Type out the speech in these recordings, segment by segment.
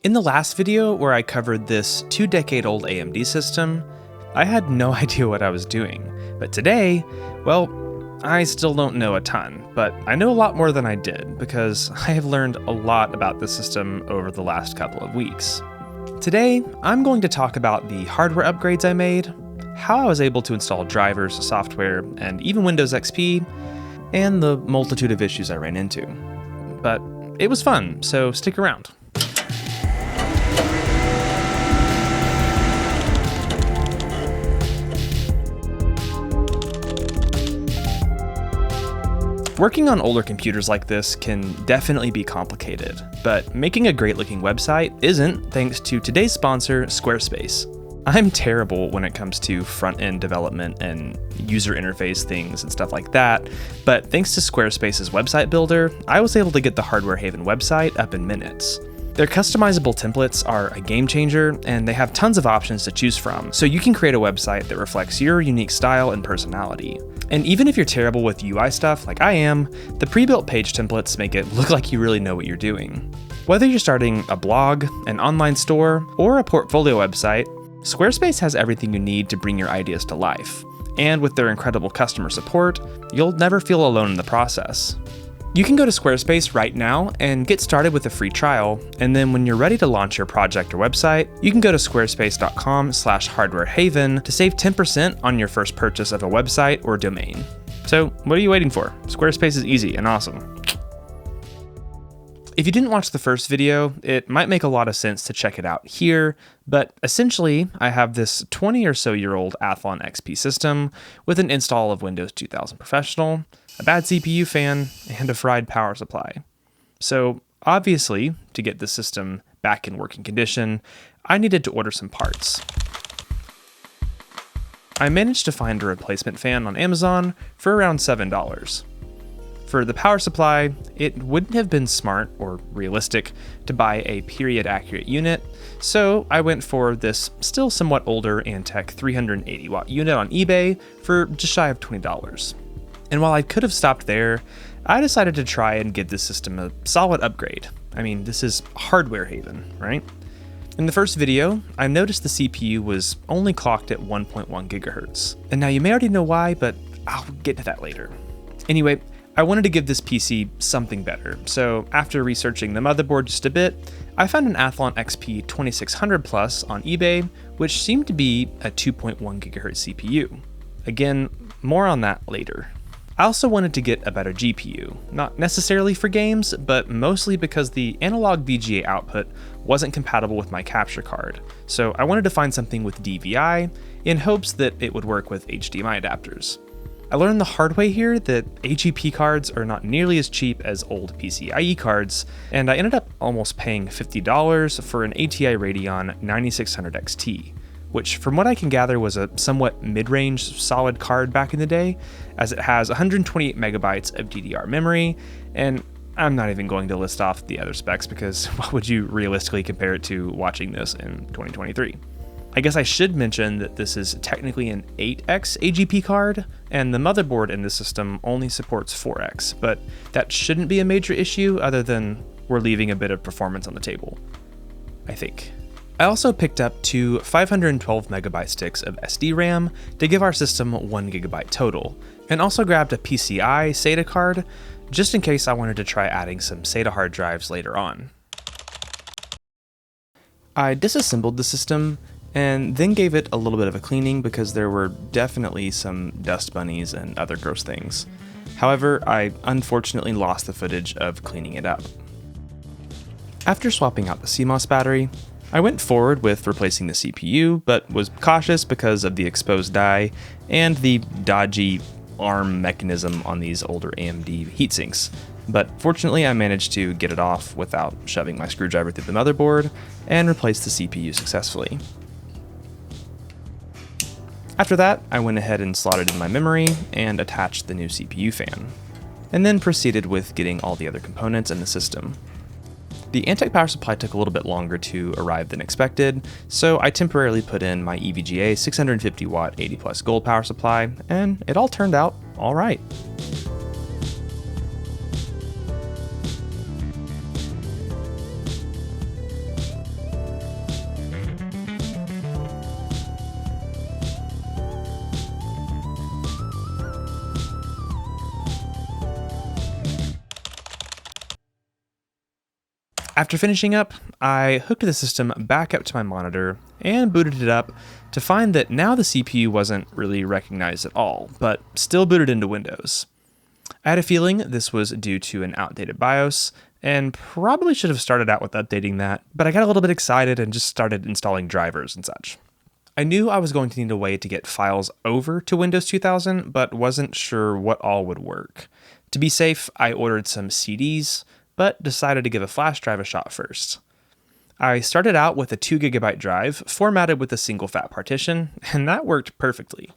In the last video where I covered this 2-decade-old AMD system, I had no idea what I was doing. But today, well, I still don't know a ton, but I know a lot more than I did because I have learned a lot about the system over the last couple of weeks. Today, I'm going to talk about the hardware upgrades I made, how I was able to install drivers, software, and even Windows XP, and the multitude of issues I ran into. But it was fun, so stick around. Working on older computers like this can definitely be complicated, but making a great-looking website isn't, thanks to today's sponsor, Squarespace. I'm terrible when it comes to front-end development and user interface things and stuff like that, but thanks to Squarespace's website builder, I was able to get the Hardware Haven website up in minutes. Their customizable templates are a game changer, and they have tons of options to choose from, so you can create a website that reflects your unique style and personality. And even if you're terrible with UI stuff like I am, the pre-built page templates make it look like you really know what you're doing. Whether you're starting a blog, an online store, or a portfolio website, Squarespace has everything you need to bring your ideas to life. And with their incredible customer support, you'll never feel alone in the process. You can go to Squarespace right now and get started with a free trial, and then when you're ready to launch your project or website, you can go to squarespace.com/hardwarehaven to save 10% on your first purchase of a website or domain. So what are you waiting for? Squarespace is easy and awesome. If you didn't watch the first video, it might make a lot of sense to check it out here, but essentially, I have this 20 or so year old Athlon XP system with an install of Windows 2000 Professional, a bad CPU fan, and a fried power supply. So obviously, to get the system back in working condition, I needed to order some parts. I managed to find a replacement fan on Amazon for around $7. For the power supply, it wouldn't have been smart or realistic to buy a period-accurate unit, so I went for this still somewhat older Antec 380-watt unit on eBay for just shy of $20. And while I could have stopped there, I decided to try and give this system a solid upgrade. I mean, this is Hardware Haven, right? In the first video, I noticed the CPU was only clocked at 1.1 gigahertz. And now you may already know why, but I'll get to that later. Anyway, I wanted to give this PC something better, so after researching the motherboard just a bit, I found an Athlon XP 2600 Plus on eBay, which seemed to be a 2.1 gigahertz CPU. Again, more on that later. I also wanted to get a better GPU, not necessarily for games, but mostly because the analog VGA output wasn't compatible with my capture card, so I wanted to find something with DVI in hopes that it would work with HDMI adapters. I learned the hard way here that AGP cards are not nearly as cheap as old PCIe cards, and I ended up almost paying $50 for an ATI Radeon 9600 XT, which from what I can gather was a somewhat mid-range solid card back in the day, as it has 128 megabytes of DDR memory, and I'm not even going to list off the other specs because what would you realistically compare it to watching this in 2023? I guess I should mention that this is technically an 8X AGP card, and the motherboard in the system only supports 4X, but that shouldn't be a major issue other than we're leaving a bit of performance on the table, I think. I also picked up two 512 megabyte sticks of SD RAM to give our system 1 gigabyte total, and also grabbed a PCI SATA card just in case I wanted to try adding some SATA hard drives later on. I disassembled the system and then gave it a little bit of a cleaning because there were definitely some dust bunnies and other gross things. However, I unfortunately lost the footage of cleaning it up. After swapping out the CMOS battery, I went forward with replacing the CPU, but was cautious because of the exposed die and the dodgy arm mechanism on these older AMD heatsinks. But fortunately, I managed to get it off without shoving my screwdriver through the motherboard and replaced the CPU successfully. After that, I went ahead and slotted in my memory and attached the new CPU fan, and then proceeded with getting all the other components in the system. The Antec power supply took a little bit longer to arrive than expected, so I temporarily put in my EVGA 650 watt 80 plus gold power supply, and it all turned out all right. After finishing up, I hooked the system back up to my monitor and booted it up to find that now the CPU wasn't really recognized at all, but still booted into Windows. I had a feeling this was due to an outdated BIOS, and probably should have started out with updating that, but I got a little bit excited and just started installing drivers and such. I knew I was going to need a way to get files over to Windows 2000, but wasn't sure what all would work. To be safe, I ordered some CDs, but decided to give a flash drive a shot first. I started out with a 2GB drive formatted with a single fat partition, and that worked perfectly.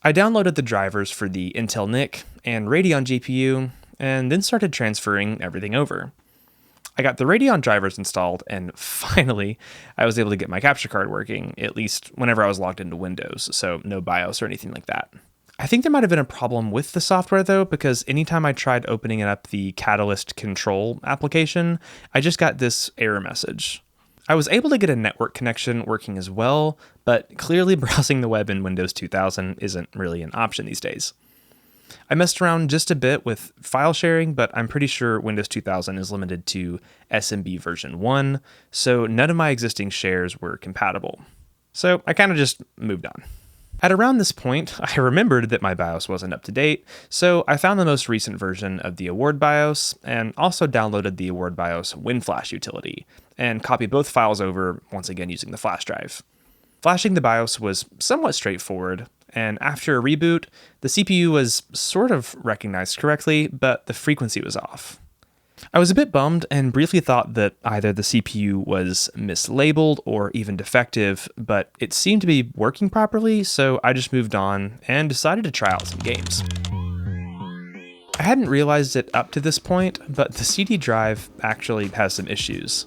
I downloaded the drivers for the Intel NIC and Radeon GPU, and then started transferring everything over. I got the Radeon drivers installed, and finally, I was able to get my capture card working, at least whenever I was logged into Windows, so no BIOS or anything like that. I think there might have been a problem with the software though, because anytime I tried opening up the Catalyst Control application, I just got this error message. I was able to get a network connection working as well, but clearly browsing the web in Windows 2000 isn't really an option these days. I messed around just a bit with file sharing, but I'm pretty sure Windows 2000 is limited to SMB version 1, so none of my existing shares were compatible. So I kind of just moved on. At around this point, I remembered that my BIOS wasn't up to date, so I found the most recent version of the Award BIOS and also downloaded the Award BIOS WinFlash utility and copied both files over, once again using the flash drive. Flashing the BIOS was somewhat straightforward, and after a reboot, the CPU was sort of recognized correctly, but the frequency was off. I was a bit bummed and briefly thought that either the CPU was mislabeled or even defective, but it seemed to be working properly, so I just moved on and decided to try out some games. I hadn't realized it up to this point, but the CD drive actually has some issues.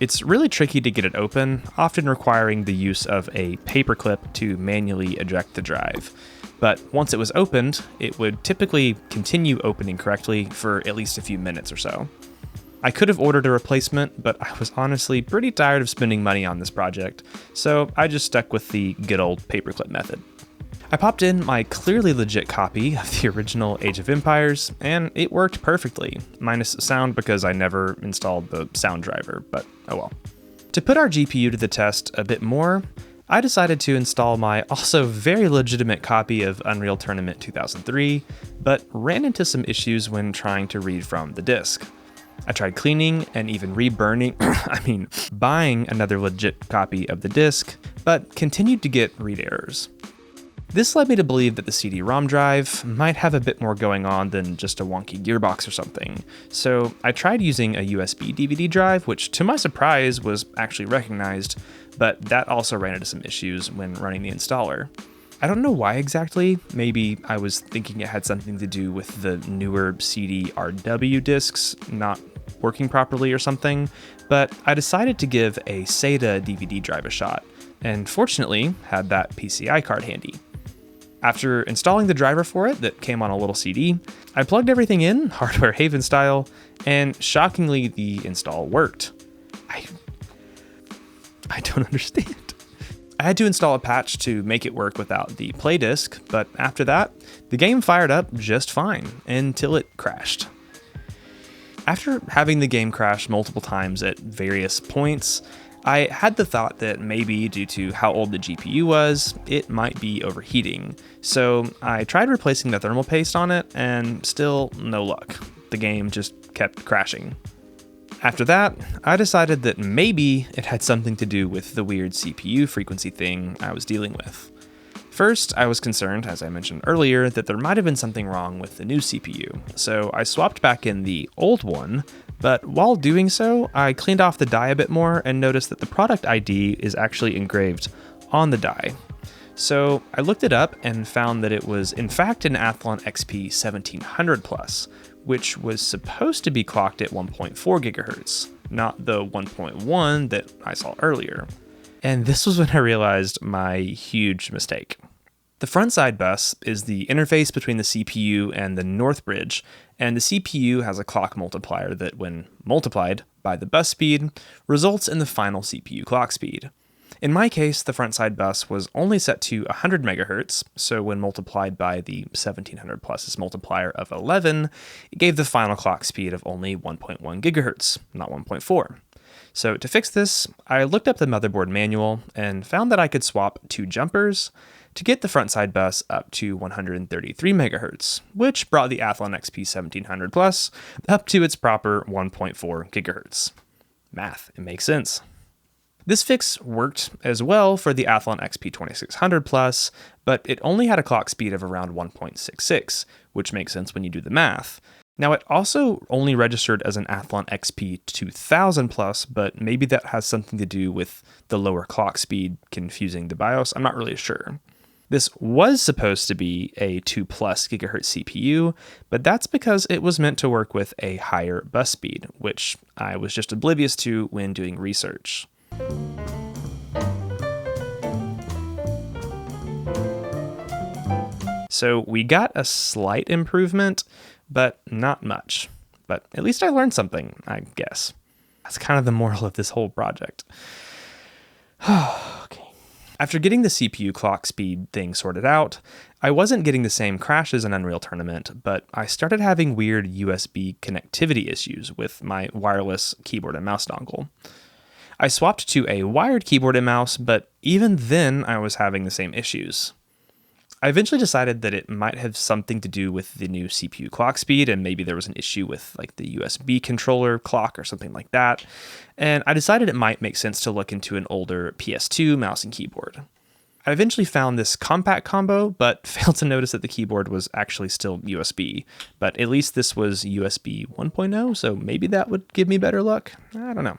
It's really tricky to get it open, often requiring the use of a paperclip to manually eject the drive. But once it was opened, it would typically continue opening correctly for at least a few minutes or so. I could have ordered a replacement, but I was honestly pretty tired of spending money on this project, so I just stuck with the good old paperclip method. I popped in my clearly legit copy of the original Age of Empires, and it worked perfectly, minus sound because I never installed the sound driver, but oh well. To put our GPU to the test a bit more, I decided to install my also very legitimate copy of Unreal Tournament 2003, but ran into some issues when trying to read from the disk. I tried cleaning and even buying another legit copy of the disk, but continued to get read errors. This led me to believe that the CD-ROM drive might have a bit more going on than just a wonky gearbox or something, so I tried using a USB DVD drive, which to my surprise was actually recognized, but that also ran into some issues when running the installer. I don't know why exactly, maybe I was thinking it had something to do with the newer CD-RW discs not working properly or something, but I decided to give a SATA DVD drive a shot, and fortunately had that PCI card handy. After installing the driver for it that came on a little CD, I plugged everything in, hardware Haven style, and shockingly the install worked. I don't understand. I had to install a patch to make it work without the play disc, but after that, the game fired up just fine until it crashed. After having the game crash multiple times at various points, I had the thought that maybe due to how old the GPU was, it might be overheating. So I tried replacing the thermal paste on it, and still no luck. The game just kept crashing. After that, I decided that maybe it had something to do with the weird CPU frequency thing I was dealing with. First, I was concerned, as I mentioned earlier, that there might have been something wrong with the new CPU, so I swapped back in the old one, but while doing so, I cleaned off the die a bit more and noticed that the product ID is actually engraved on the die. So I looked it up and found that it was in fact an Athlon XP 1700 Plus, which was supposed to be clocked at 1.4 GHz, not the 1.1 that I saw earlier. And this was when I realized my huge mistake. The front side bus is the interface between the CPU and the north bridge, and the CPU has a clock multiplier that, when multiplied by the bus speed, results in the final CPU clock speed. In my case, the front side bus was only set to 100 MHz, so when multiplied by the 1700 Plus's multiplier of 11, it gave the final clock speed of only 1.1 GHz, not 1.4. So to fix this, I looked up the motherboard manual and found that I could swap 2 jumpers to get the front side bus up to 133 MHz, which brought the Athlon XP 1700 Plus up to its proper 1.4 GHz. Math, it makes sense. This fix worked as well for the Athlon XP 2600 Plus, but it only had a clock speed of around 1.66, which makes sense when you do the math. Now, it also only registered as an Athlon XP 2000 Plus, but maybe that has something to do with the lower clock speed confusing the BIOS. I'm not really sure. This was supposed to be a 2+ GHz CPU, but that's because it was meant to work with a higher bus speed, which I was just oblivious to when doing research. So we got a slight improvement, but not much. But at least I learned something, I guess. That's kind of the moral of this whole project. Okay. After getting the CPU clock speed thing sorted out, I wasn't getting the same crashes in Unreal Tournament, but I started having weird USB connectivity issues with my wireless keyboard and mouse dongle. I swapped to a wired keyboard and mouse, but even then I was having the same issues. I eventually decided that it might have something to do with the new CPU clock speed, and maybe there was an issue with like the USB controller clock or something like that. And I decided it might make sense to look into an older PS2 mouse and keyboard. I eventually found this compact combo, but failed to notice that the keyboard was actually still USB. But at least this was USB 1.0, so maybe that would give me better luck. I don't know.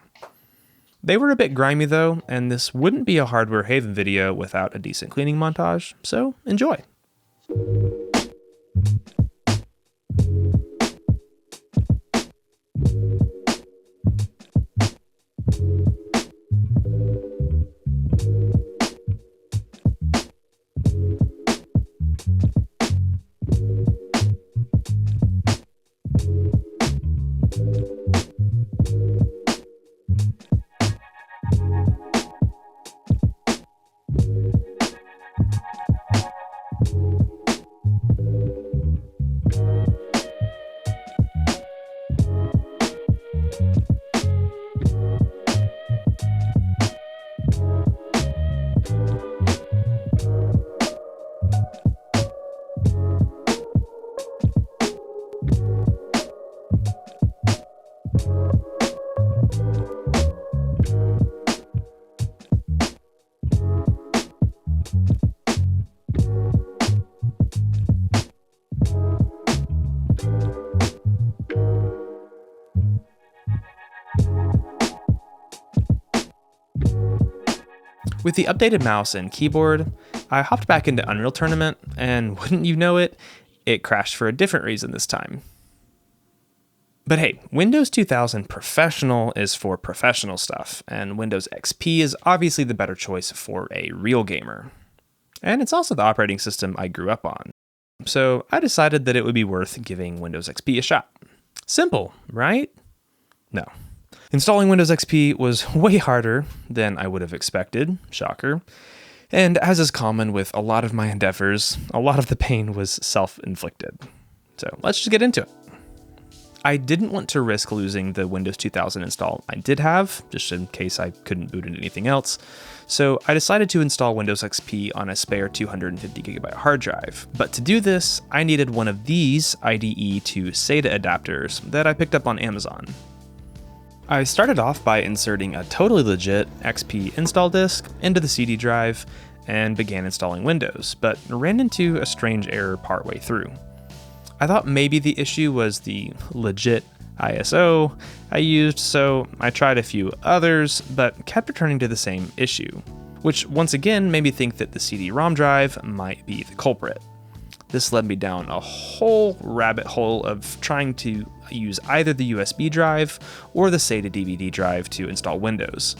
They were a bit grimy though, and this wouldn't be a Hardware Haven video without a decent cleaning montage, so enjoy. With the updated mouse and keyboard, I hopped back into Unreal Tournament, and wouldn't you know it, it crashed for a different reason this time. But hey, Windows 2000 Professional is for professional stuff, and Windows XP is obviously the better choice for a real gamer. And it's also the operating system I grew up on. So I decided that it would be worth giving Windows XP a shot. Simple, right? No. Installing Windows XP was way harder than I would have expected, shocker. And as is common with a lot of my endeavors, a lot of the pain was self-inflicted. So let's just get into it. I didn't want to risk losing the Windows 2000 install I did have, just in case I couldn't boot into anything else. So I decided to install Windows XP on a spare 250GB hard drive. But to do this, I needed one of these IDE to SATA adapters that I picked up on Amazon. I started off by inserting a totally legit XP install disk into the CD drive and began installing Windows, but ran into a strange error partway through. I thought maybe the issue was the legit ISO I used, so I tried a few others, but kept returning to the same issue, which once again made me think that the CD-ROM drive might be the culprit. This led me down a whole rabbit hole of trying to use either the USB drive or the SATA DVD drive to install Windows.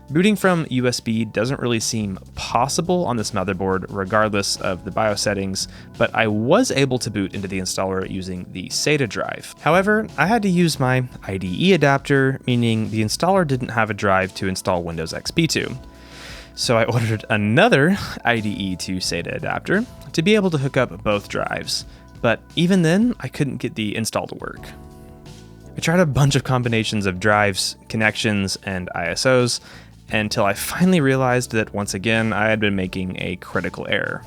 Booting from USB doesn't really seem possible on this motherboard regardless of the BIOS settings, but I was able to boot into the installer using the SATA drive. However, I had to use my IDE adapter, meaning the installer didn't have a drive to install Windows XP to. So I ordered another IDE to SATA adapter to be able to hook up both drives, but even then I couldn't get the install to work. I tried a bunch of combinations of drives, connections, and ISOs until I finally realized that once again I had been making a critical error.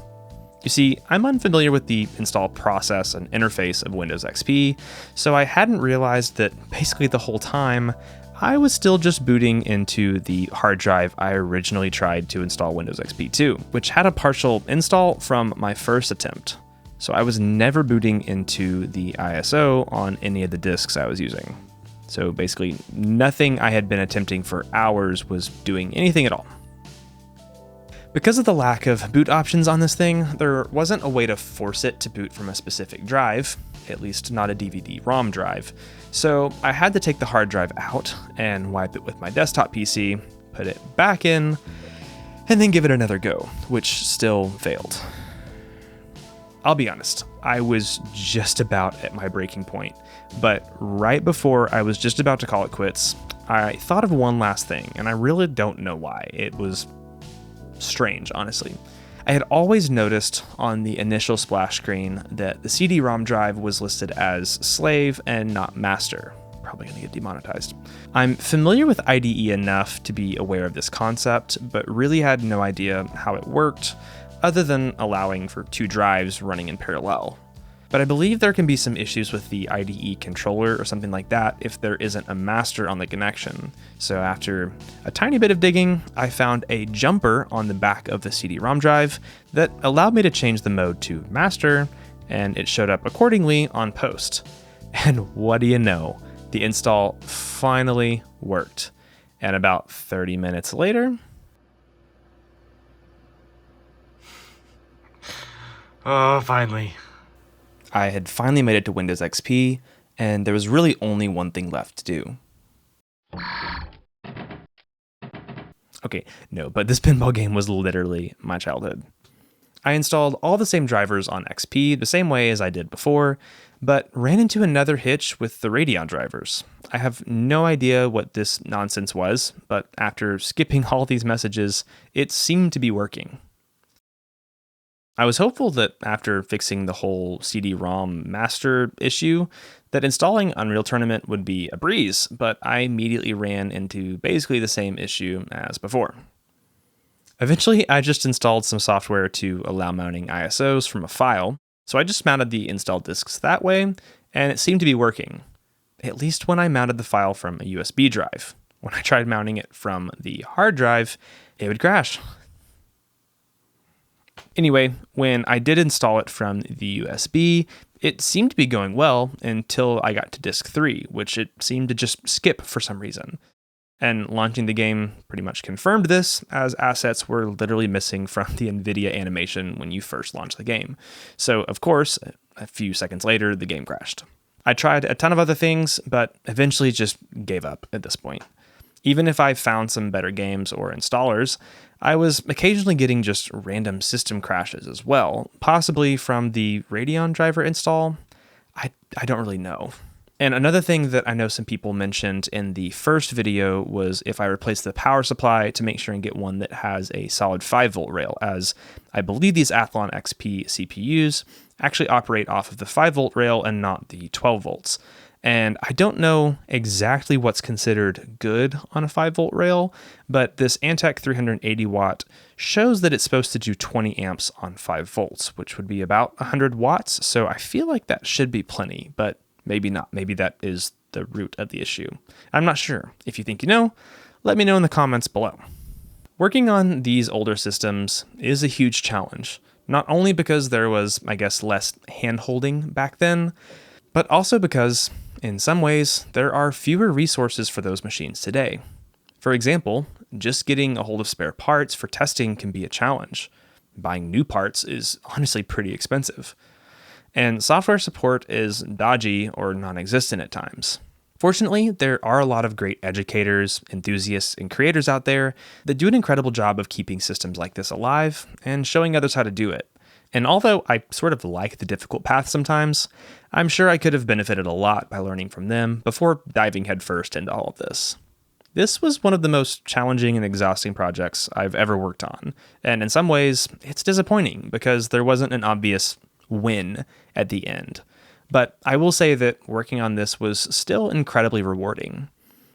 You see, I'm unfamiliar with the install process and interface of Windows XP, so I hadn't realized that basically the whole time I was still just booting into the hard drive I originally tried to install Windows XP to, which had a partial install from my first attempt. So I was never booting into the ISO on any of the disks I was using. So basically, nothing I had been attempting for hours was doing anything at all. Because of the lack of boot options on this thing, there wasn't a way to force it to boot from a specific drive, at least not a DVD-ROM drive. So I had to take the hard drive out and wipe it with my desktop PC, put it back in, and then give it another go, which still failed. I'll be honest, I was just about at my breaking point, but right before I was just about to call it quits, I thought of one last thing, and I really don't know why. It was strange, honestly. I had always noticed on the initial splash screen that the CD-ROM drive was listed as slave and not master. Probably gonna get demonetized. I'm familiar with IDE enough to be aware of this concept, but really had no idea how it worked, other than allowing for two drives running in parallel. But I believe there can be some issues with the IDE controller or something like that if there isn't a master on the connection. So after a tiny bit of digging, I found a jumper on the back of the CD-ROM drive that allowed me to change the mode to master, and it showed up accordingly on post. And what do you know? The install finally worked. And about 30 minutes later... Oh, finally. I had finally made it to Windows XP, and there was really only one thing left to do. Okay, no, but this pinball game was literally my childhood. I installed all the same drivers on XP the same way as I did before, but ran into another hitch with the Radeon drivers. I have no idea what this nonsense was, but after skipping all these messages, it seemed to be working. I was hopeful that after fixing the whole CD-ROM master issue, that installing Unreal Tournament would be a breeze, but I immediately ran into basically the same issue as before. Eventually, I just installed some software to allow mounting ISOs from a file, so I just mounted the installed disks that way, and it seemed to be working. At least when I mounted the file from a USB drive. When I tried mounting it from the hard drive, it would crash. Anyway, when I did install it from the USB, it seemed to be going well until I got to disk 3, which it seemed to just skip for some reason. And launching the game pretty much confirmed this, as assets were literally missing from the NVIDIA animation when you first launched the game. So, of course, a few seconds later, the game crashed. I tried a ton of other things, but eventually just gave up at this point. Even if I found some better games or installers, I was occasionally getting just random system crashes as well, possibly from the Radeon driver install. I don't really know. And another thing that I know some people mentioned in the first video was if I replace the power supply to make sure and get one that has a solid 5-volt rail, as I believe these Athlon XP CPUs actually operate off of the 5-volt rail and not the 12 volts. And I don't know exactly what's considered good on a 5-volt rail, but this Antec 380 watt shows that it's supposed to do 20 amps on 5 volts, which would be about 100 watts. So I feel like that should be plenty, but maybe not. Maybe that is the root of the issue. I'm not sure. If you think you know, let me know in the comments below. Working on these older systems is a huge challenge, not only because there was, I guess, less hand-holding back then, but also because in some ways, there are fewer resources for those machines today. For example, just getting a hold of spare parts for testing can be a challenge. Buying new parts is honestly pretty expensive. And software support is dodgy or non-existent at times. Fortunately, there are a lot of great educators, enthusiasts, and creators out there that do an incredible job of keeping systems like this alive and showing others how to do it. And although I sort of like the difficult path sometimes, I'm sure I could have benefited a lot by learning from them before diving headfirst into all of this. This was one of the most challenging and exhausting projects I've ever worked on, and in some ways, it's disappointing because there wasn't an obvious win at the end. But I will say that working on this was still incredibly rewarding.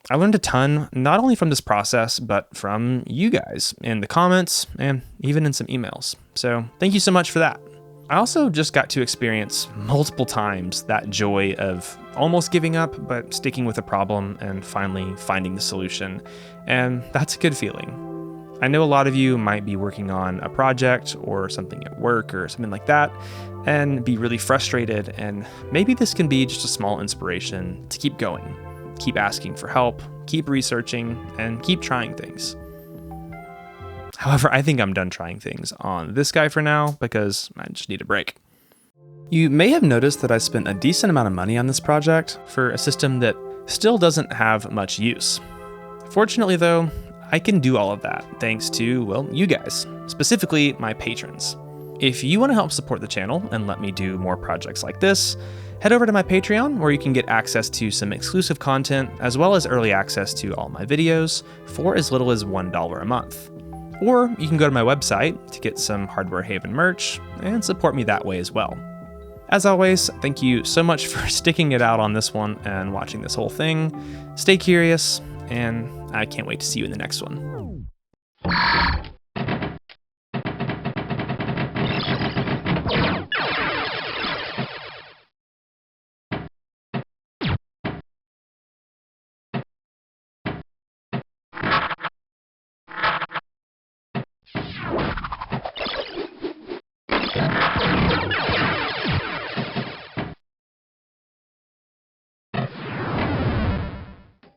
I learned a ton, not only from this process, but from you guys in the comments and even in some emails. So thank you so much for that. I also just got to experience multiple times that joy of almost giving up, but sticking with a problem and finally finding the solution. And that's a good feeling. I know a lot of you might be working on a project or something at work or something like that and be really frustrated, and maybe this can be just a small inspiration to keep going, keep asking for help, keep researching, and keep trying things. However, I think I'm done trying things on this guy for now because I just need a break. You may have noticed that I spent a decent amount of money on this project for a system that still doesn't have much use. Fortunately though, I can do all of that thanks to, well, you guys, specifically my patrons. If you want to help support the channel and let me do more projects like this, head over to my Patreon where you can get access to some exclusive content as well as early access to all my videos for as little as $1 a month. Or you can go to my website to get some Hardware Haven merch and support me that way as well. As always, thank you so much for sticking it out on this one and watching this whole thing. Stay curious, and I can't wait to see you in the next one.